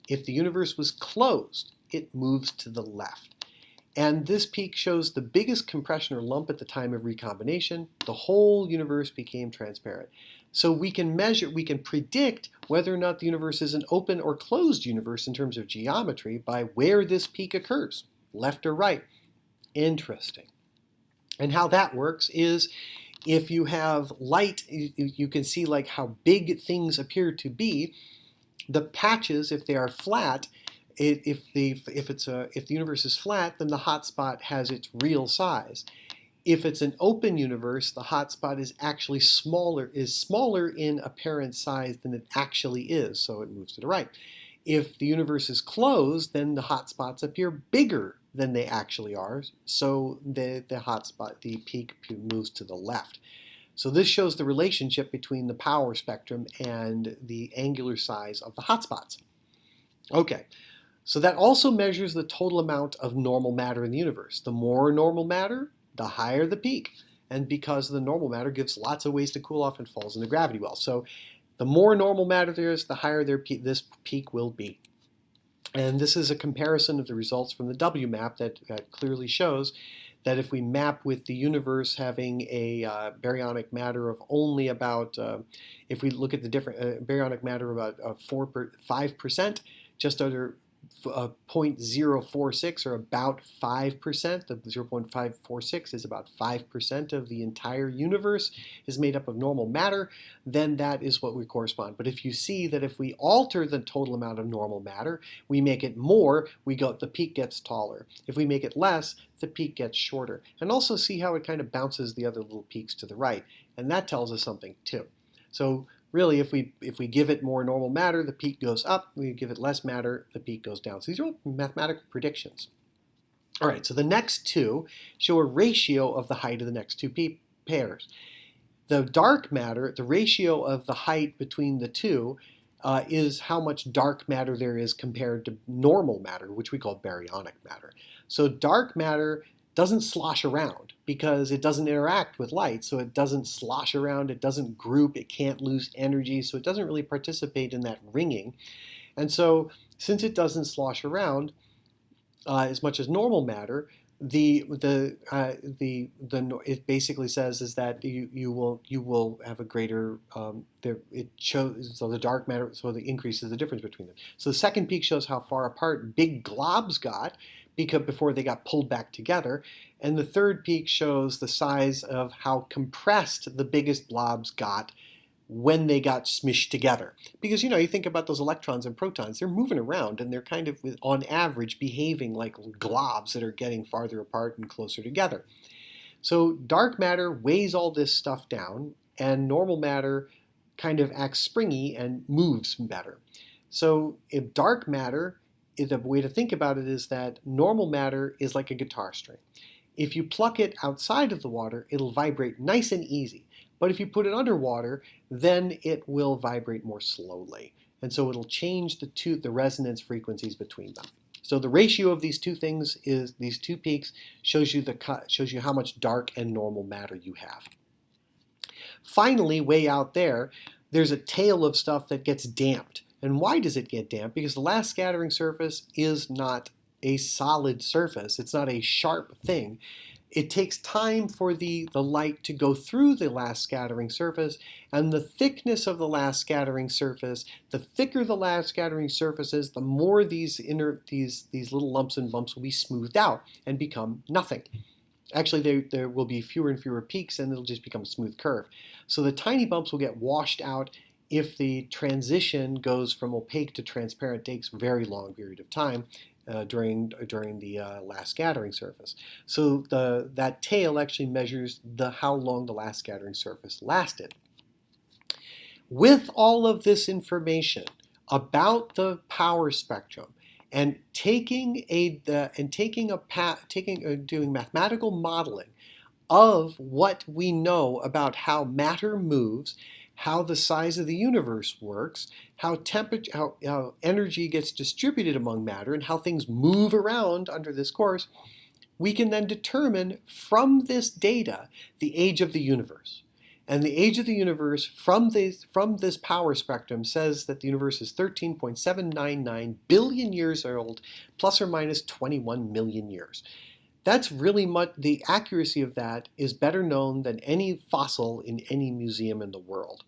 If the universe was closed, it moves to the left. And this peak shows the biggest compression or lump at the time of recombination. The whole universe became transparent. So we can predict whether or not the universe is an open or closed universe in terms of geometry by where this peak occurs, left or right. Interesting. And how that works is, if you have light, you can see like how big things appear to be. The patches, if they are flat, if the universe is flat, then the hot spot has its real size. If it's an open universe, the hot spot is actually smaller in apparent size than it actually is, so it moves to the right. If the universe is closed, then the hot spots appear bigger than they actually are, so the peak moves to the left. So this shows the relationship between the power spectrum and the angular size of the hotspots. Okay, so that also measures the total amount of normal matter in the universe. The more normal matter, the higher the peak. And because the normal matter gives lots of ways to cool off and falls in the gravity well. So the more normal matter there is, the higher this peak will be. And this is a comparison of the results from the WMAP that clearly shows that if we map with the universe having a baryonic matter of only about, if we look at the different baryonic matter about 5%, just under 0.046, or about 5%. The 0.546 is about 5% of the entire universe is made up of normal matter. Then that is what we correspond. But if you see that if we alter the total amount of normal matter, we make it more, the peak gets taller. If we make it less, the peak gets shorter. And also see how it kind of bounces the other little peaks to the right. And that tells us something too. So Really, if we give it more normal matter, the peak goes up. We give it less matter, the peak goes down. So these are all mathematical predictions. All right, so the next two show a ratio of the height of the next two pairs. The dark matter, the ratio of the height between the two is how much dark matter there is compared to normal matter, which we call baryonic matter. So dark matter doesn't slosh around because it doesn't interact with light, so it doesn't slosh around, it doesn't group, it can't lose energy, so it doesn't really participate in that ringing. And so since it doesn't slosh around as much as normal matter, it basically says is that you will have a greater it shows, so the dark matter, so the increases the difference between them. So the second peak shows how far apart big globs got before they got pulled back together, and the third peak shows the size of how compressed the biggest blobs got when they got smished together. Because, you think about those electrons and protons, they're moving around and they're kind of, on average, behaving like globs that are getting farther apart and closer together. So dark matter weighs all this stuff down, and normal matter kind of acts springy and moves better. So if dark matter, the way to think about it is that normal matter is like a guitar string. If you pluck it outside of the water, it'll vibrate nice and easy. But if you put it underwater, then it will vibrate more slowly. And so it'll change the resonance frequencies between them. So the ratio of these two things is, these two peaks shows you how much dark and normal matter you have. Finally, way out there, there's a tail of stuff that gets damped. And why does it get damped? Because the last scattering surface is not a solid surface. It's not a sharp thing. It takes time for the light to go through the last scattering surface, and the thickness of the last scattering surface, the thicker the last scattering surface is, the more these little lumps and bumps will be smoothed out and become nothing. Actually, there will be fewer and fewer peaks, and it'll just become a smooth curve. So the tiny bumps will get washed out if the transition goes from opaque to transparent. Takes a very long period of time. During the last scattering surface. So that tail actually measures how long the last scattering surface lasted. With all of this information about the power spectrum and doing mathematical modeling of what we know about how matter moves, how the size of the universe works, how energy gets distributed among matter, and how things move around under this course, we can then determine from this data the age of the universe. And the age of the universe from this power spectrum says that the universe is 13.799 billion years old, plus or minus 21 million years. That's really much, the accuracy of that is better known than any fossil in any museum in the world.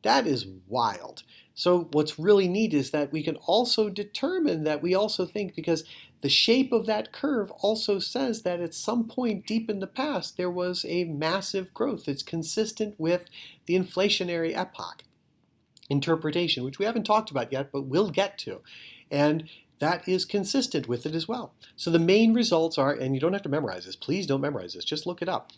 That is wild. So what's really neat is that we can also determine that we also think, because the shape of that curve also says that at some point deep in the past there was a massive growth. It's consistent with the inflationary epoch interpretation, which we haven't talked about yet, but we'll get to. And that is consistent with it as well. So the main results are, and you don't have to memorize this, please don't memorize this, just look it up.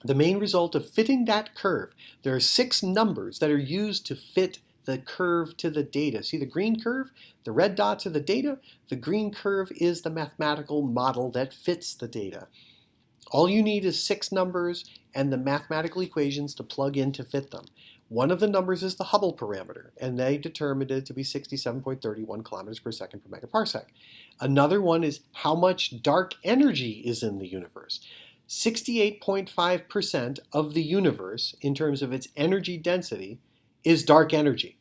The main result of fitting that curve, there are 6 numbers that are used to fit the curve to the data. See the green curve? The red dots are the data. The green curve is the mathematical model that fits the data. All you need is 6 numbers and the mathematical equations to plug in to fit them. One of the numbers is the Hubble parameter, and they determined it to be 67.31 kilometers per second per megaparsec. Another one is how much dark energy is in the universe. 68.5% of the universe, in terms of its energy density, is dark energy.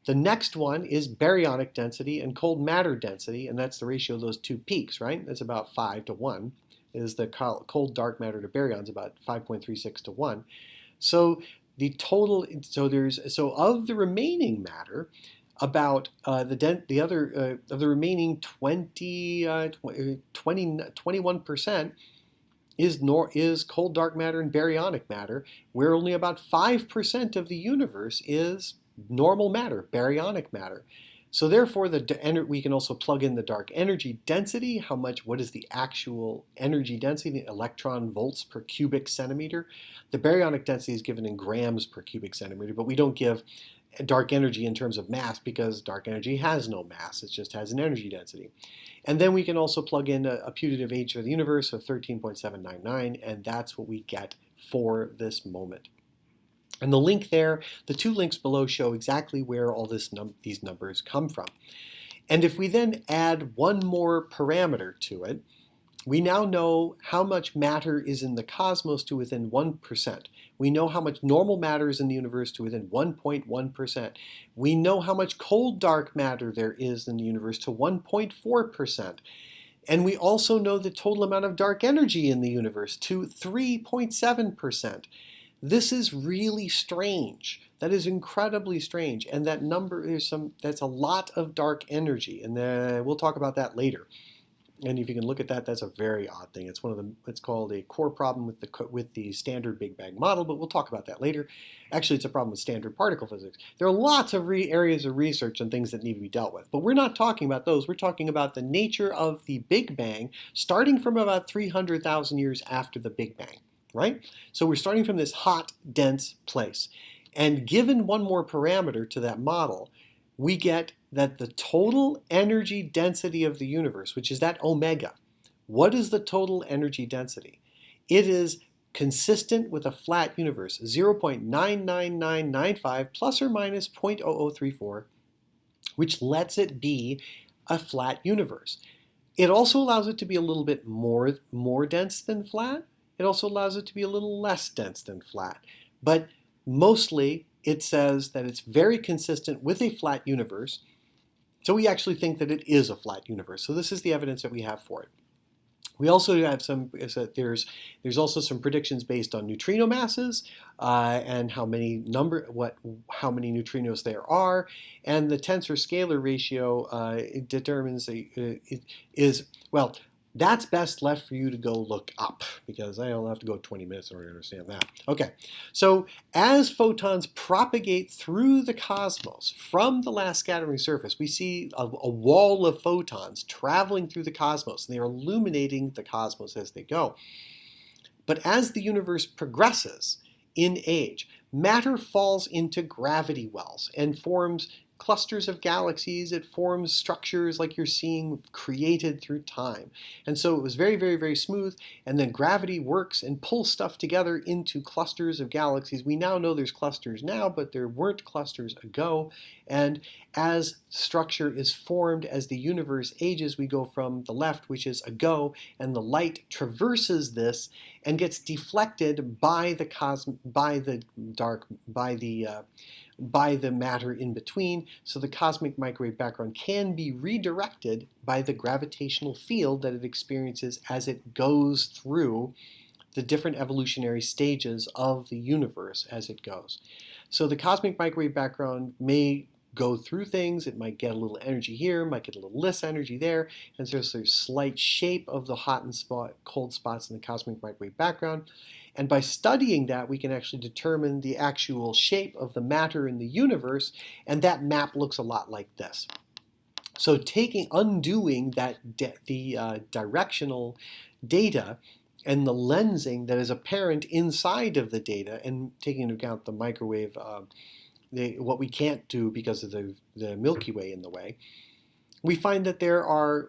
The next one is baryonic density and cold matter density, and that's the ratio of those two peaks, right? That's about 5 to 1. Is the cold dark matter to baryons about 5.36 to 1. So the total, so of the remaining matter, about of the remaining 21% is cold dark matter and baryonic matter, where only about 5% of the universe is normal matter, baryonic matter. So therefore, we can also plug in the dark energy density. What is the actual energy density, electron volts per cubic centimeter? The baryonic density is given in grams per cubic centimeter, but we don't give dark energy in terms of mass because dark energy has no mass. It just has an energy density. And then we can also plug in a putative age of the universe of 13.799, and that's what we get for this moment. And the link there, the two links below show exactly where all these numbers come from. And if we then add one more parameter to it, we now know how much matter is in the cosmos to within 1%. We know how much normal matter is in the universe to within 1.1%. We know how much cold dark matter there is in the universe to 1.4%. And we also know the total amount of dark energy in the universe to 3.7%. This is really strange. That is incredibly strange. And that number that's a lot of dark energy. And we'll talk about that later. And if you can look at that, that's a very odd thing. It's called a core problem with the standard Big Bang model, but we'll talk about that later. Actually, it's a problem with standard particle physics. There are lots of areas of research and things that need to be dealt with, but we're not talking about those. We're talking about the nature of the Big Bang, starting from about 300,000 years after the Big Bang, right? So we're starting from this hot, dense place. And given one more parameter to that model, we get that the total energy density of the universe, which is that omega, what is the total energy density? It is consistent with a flat universe, 0.99995 plus or minus 0.0034, which lets it be a flat universe. It also allows it to be a little bit more dense than flat. It also allows it to be a little less dense than flat. But mostly, it says that it's very consistent with a flat universe. So we actually think that it is a flat universe. So this is the evidence that we have for it. We also have there's also some predictions based on neutrino masses and how many neutrinos there are, and the tensor scalar ratio determines that's best left for you to go look up, because I'll have to go 20 minutes in order to understand that. Okay, so as photons propagate through the cosmos from the last scattering surface, we see a wall of photons traveling through the cosmos, and they are illuminating the cosmos as they go. But as the universe progresses in age, matter falls into gravity wells and forms clusters of galaxies. It forms structures like you're seeing created through time. And so it was very, very, very smooth, and then gravity works and pulls stuff together into clusters of galaxies. We now know there's clusters now, but there weren't clusters ago. And as structure is formed, as the universe ages, we go from the left, which is ago, and the light traverses this and gets deflected by the matter in between, so the cosmic microwave background can be redirected by the gravitational field that it experiences as it goes through the different evolutionary stages of the universe as it goes. So the cosmic microwave background may go through things. It might get a little energy here, might get a little less energy there, and so there's a slight shape of the hot and cold spots in the cosmic microwave background. And by studying that, we can actually determine the actual shape of the matter in the universe, and that map looks a lot like this. So undoing the directional data and the lensing that is apparent inside of the data, and taking into account the microwave, what we can't do because of the Milky Way in the way, we find that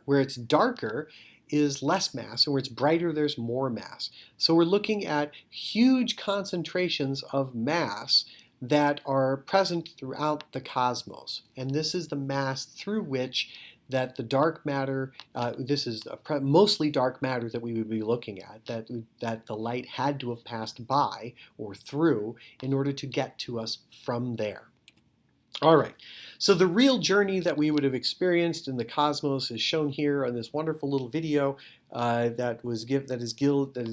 where it's darker is less mass, and where it's brighter, there's more mass. So we're looking at huge concentrations of mass that are present throughout the cosmos. And this is the mass through which that the dark matter, this is mostly dark matter that we would be looking at, that the light had to have passed by or through in order to get to us from there. All right, so the real journey that we would have experienced in the cosmos is shown here on this wonderful little video that is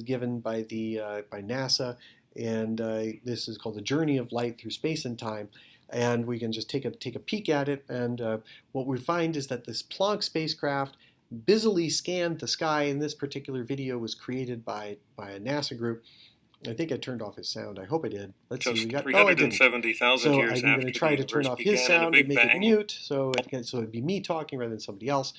given by NASA, and this is called The Journey of Light Through Space and Time. And we can just take a peek at it, and what we find is that this Planck spacecraft busily scanned the sky. And this particular video was created by a NASA group. I think I turned off his sound. I hope I did. Let's see. Just We got. Oh, I didn't. 370,000 So years I'm going after to the try to turn universe off his began in a sound and Big make it Bang. mute, so it'd be me talking rather than somebody else.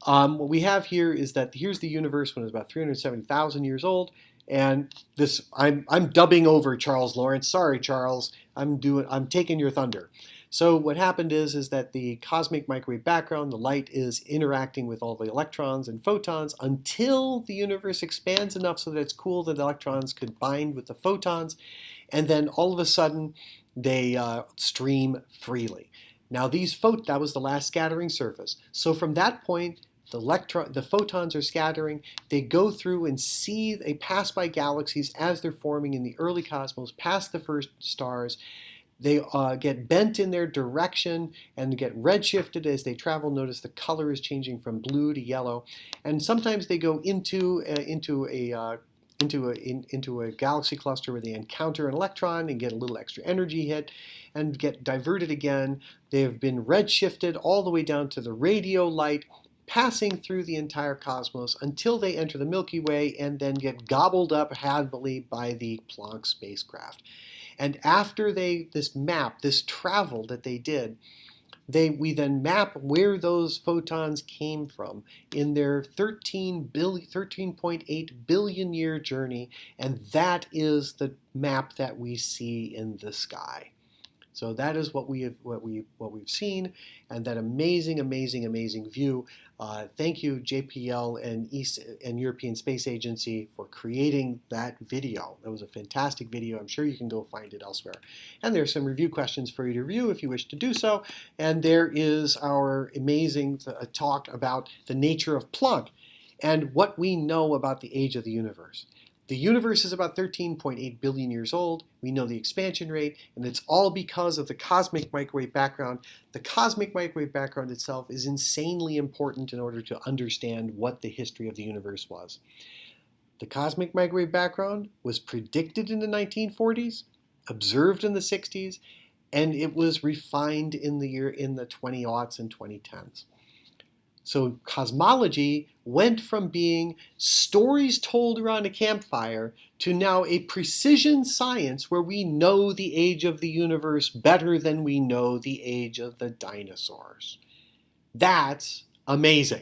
What we have here is that here's the universe when it was about 370,000 years old, and this I'm dubbing over Charles Lawrence. Sorry, Charles. I'm taking your thunder. So what happened is that the cosmic microwave background, the light is interacting with all the electrons and photons until the universe expands enough so that it's cool that the electrons could bind with the photons, and then all of a sudden they stream freely. Now that was the last scattering surface. So from that point, the photons are scattering. They go through and they pass by galaxies as they're forming in the early cosmos, past the first stars. They get bent in their direction and get redshifted as they travel. Notice the color is changing from blue to yellow, and sometimes they go into a galaxy cluster where they encounter an electron and get a little extra energy hit and get diverted again. They have been redshifted all the way down to the radio light, passing through the entire cosmos until they enter the Milky Way and then get gobbled up happily by the Planck spacecraft. And after this travel that they did, we then map where those photons came from in their 13.8 billion year journey, and that is the map that we see in the sky. So that is what we've seen, and that amazing, amazing, amazing view. Thank you, JPL and European Space Agency, for creating that video. That was a fantastic video. I'm sure you can go find it elsewhere. And there's some review questions for you to review if you wish to do so. And there is our amazing talk about the nature of Planck and what we know about the age of the universe. The universe is about 13.8 billion years old. We know the expansion rate, and it's all because of the cosmic microwave background. The cosmic microwave background itself is insanely important in order to understand what the history of the universe was. The cosmic microwave background was predicted in the 1940s, observed in the 60s, and it was refined in the 20-aughts and 2010s. So cosmology went from being stories told around a campfire to now a precision science where we know the age of the universe better than we know the age of the dinosaurs. That's amazing.